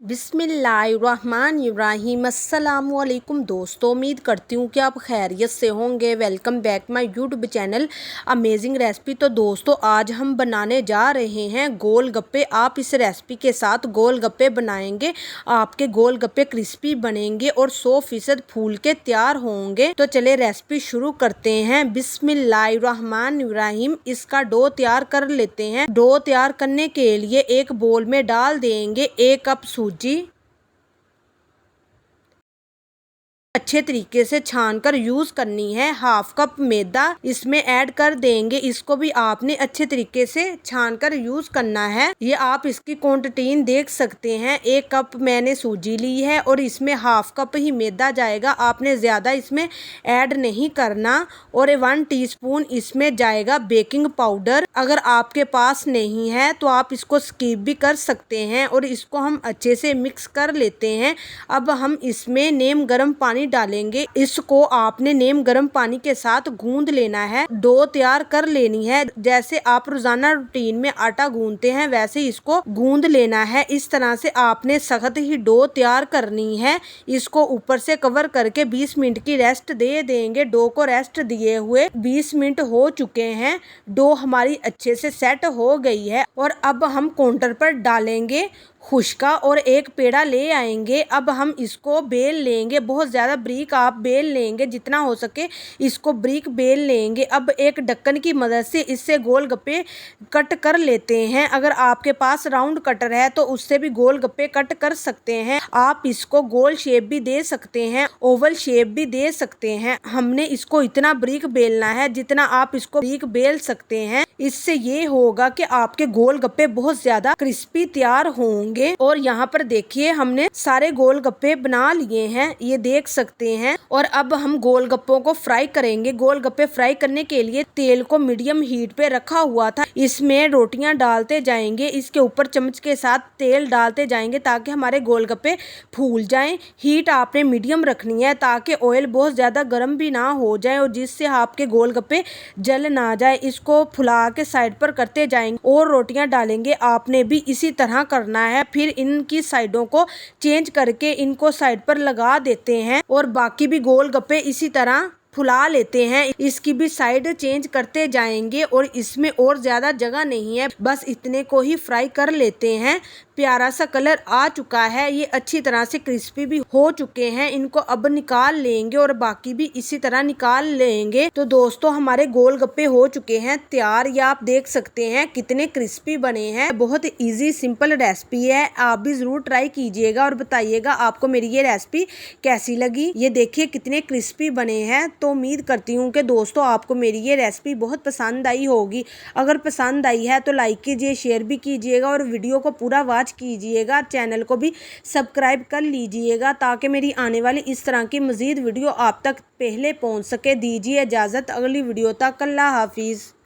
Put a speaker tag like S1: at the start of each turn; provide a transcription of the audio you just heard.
S1: बिस्मिल्लाहिर्रहमानिर्रहीम। अस्सलामुअलैकुम दोस्तों, उम्मीद करती हूँ कि आप खैरियत से होंगे। Welcome back my YouTube channel amazing recipe. तो दोस्तों, आज हम बनाने जा रहे हैं गोलगप्पे। आप इस रेसिपी के साथ गोलगप्पे बनाएंगे, आपके गोलगप्पे क्रिस्पी बनेंगे और 100% फूल के तैयार होंगे। तो चले रेसिपी शुरू करते हैं। बिस्मिल्लाहिर्रहमानिर्रहीम। इसका डो तैयार कर लेते हैं। डो तैयार करने के लिए एक बोल में डाल देंगे 1 कप सूजी। अच्छे तरीके से छानकर यूज करनी है। 1/2 कप मैदा इसमें ऐड कर देंगे। इसको भी आपने अच्छे तरीके से छानकर यूज करना है। ये आप इसकी क्वांटिटी देख सकते हैं। 1 कप मैंने सूजी ली है और इसमें 1/2 कप ही मैदा जाएगा। आपने ज्यादा इसमें ऐड नहीं करना। और 1 टीस्पून इसमें जाएगा बेकिंग पाउडर। अगर आपके पास नहीं है तो आप इसको स्किप भी कर सकते हैं। और इसको हम अच्छे से मिक्स कर लेते हैं। अब हम इसमें नीम गर्म पानी डालेंगे। इसको आपने नीम गर्म पानी के साथ गूंद लेना है। डो तैयार कर लेनी है। जैसे आप रोजाना रूटीन में आटा गूंदते हैं वैसे इसको गूंद लेना है। इस तरह से आपने सख्त ही डो तैयार करनी है। इसको ऊपर से कवर करके 20 मिनट की रेस्ट दे देंगे। डो को रेस्ट दिए हुए 20 मिनट हो चुके हैं। डो हमारी अच्छे से सेट हो गई है। और अब हम काउंटर पर डालेंगे खुश्का और एक पेड़ा ले आएंगे। अब हम इसको बेल लेंगे। बहुत ज़्यादा ब्रीक आप बेल लेंगे, जितना हो सके इसको ब्रीक बेल लेंगे। अब एक ढक्कन की मदद से इससे गोलगप्पे कट कर लेते हैं। अगर आपके पास राउंड कटर है तो उससे भी गोलगप्पे कट कर सकते हैं। आप इसको गोल शेप भी दे सकते हैं, ओवल शेप भी दे सकते हैं। हमने इसको इतना ब्रीक बेलना है जितना आप इसको ब्रीक बेल सकते हैं। इससे ये होगा कि आपके गोलगप्पे बहुत ज़्यादा क्रिस्पी तैयार होंगे। और यहाँ पर देखिए हमने सारे गोलगप्पे बना लिए हैं, ये देख सकते हैं। और अब हम गोलगप्पों को फ्राई करेंगे। गोलगप्पे फ्राई करने के लिए तेल को मीडियम हीट पे रखा हुआ था। इसमें रोटियां डालते जाएंगे। इसके ऊपर चम्मच के साथ तेल डालते जाएंगे ताकि हमारे गोलगप्पे फूल जाएं। हीट आपने मीडियम रखनी है ताकि ऑयल बहुत ज़्यादा गर्म भी ना हो जाए और जिससे आपके गोलगप्पे जल ना जाए। इसको फुला के साइड पर करते जाएंगे और रोटियां डालेंगे। आपने भी इसी तरह करना है। फिर इनकी साइडों को चेंज करके इनको साइड पर लगा देते हैं और बाकी भी गोलगप्पे इसी तरह फुला लेते हैं। इसकी भी साइड चेंज करते जाएंगे और इसमें और ज़्यादा जगह नहीं है, बस इतने को ही फ्राई कर लेते हैं। प्यारा सा कलर आ चुका है। ये अच्छी तरह से क्रिस्पी भी हो चुके हैं। इनको अब निकाल लेंगे और बाकी भी इसी तरह निकाल लेंगे। तो दोस्तों, हमारे गोलगप्पे हो चुके हैं तैयार। ये आप देख सकते हैं कितने क्रिस्पी बने हैं। बहुत इजी सिंपल रेसिपी है। आप भी जरूर ट्राई कीजिएगा और बताइएगा आपको मेरी ये रेसिपी कैसी लगी। ये देखिए कितने क्रिस्पी बने हैं। तो उम्मीद करती हूँ कि दोस्तों आपको मेरी ये रेसिपी बहुत पसंद आई होगी। अगर पसंद आई है तो लाइक कीजिए, शेयर भी कीजिएगा और वीडियो को पूरा कीजिएगा। चैनल को भी सब्सक्राइब कर लीजिएगा ताकि मेरी आने वाली इस तरह की मजीद वीडियो आप तक पहले पहुंच सके। दीजिए इजाज़त, अगली वीडियो तक। अल्लाह हाफिज़।